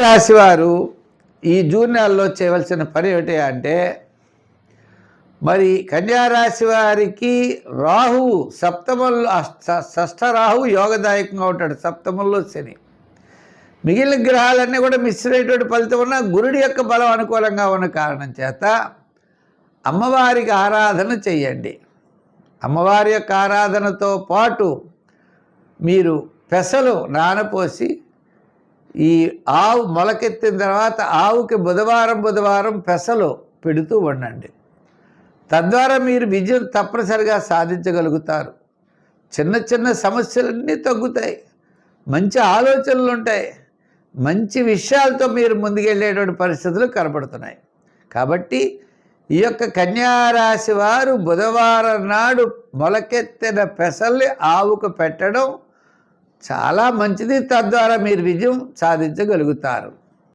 రాశివారు ఈ జూన్ నెలలో చేయవలసిన పని ఏమిటి అంటే, మరి కన్యారాశి వారికి రాహువు సప్తమంలో షష్ఠ రాహువు యోగదాయకంగా ఉంటాడు. సప్తమంలో శని, మిగిలిన గ్రహాలన్నీ కూడా మిశ్రమైనటువంటి ఫలితం ఉన్న గురుడి యొక్క బలం అనుకూలంగా ఉన్న కారణం చేత అమ్మవారికి ఆరాధన చెయ్యండి. అమ్మవారి యొక్క ఆరాధనతో పాటు మీరు పెసలు నానపోసి ఈ ఆవు మొలకెత్తిన తర్వాత ఆవుకి బుధవారం పెసలు పెడుతూ ఉండండి. తద్వారా మీరు విజయం తప్పనిసరిగా సాధించగలుగుతారు. చిన్న చిన్న సమస్యలన్నీ తగ్గుతాయి, మంచి ఆలోచనలు ఉంటాయి, మంచి విషయాలతో మీరు ముందుకెళ్ళేటువంటి పరిస్థితులు కనబడుతున్నాయి. కాబట్టి ఈ యొక్క కన్యారాశి వారు బుధవారం నాడు మొలకెత్తిన పెసల్ని ఆవుకు పెట్టడం చాలా మంచిది. తద్వారా మీరు విజయం సాధించగలుగుతారు.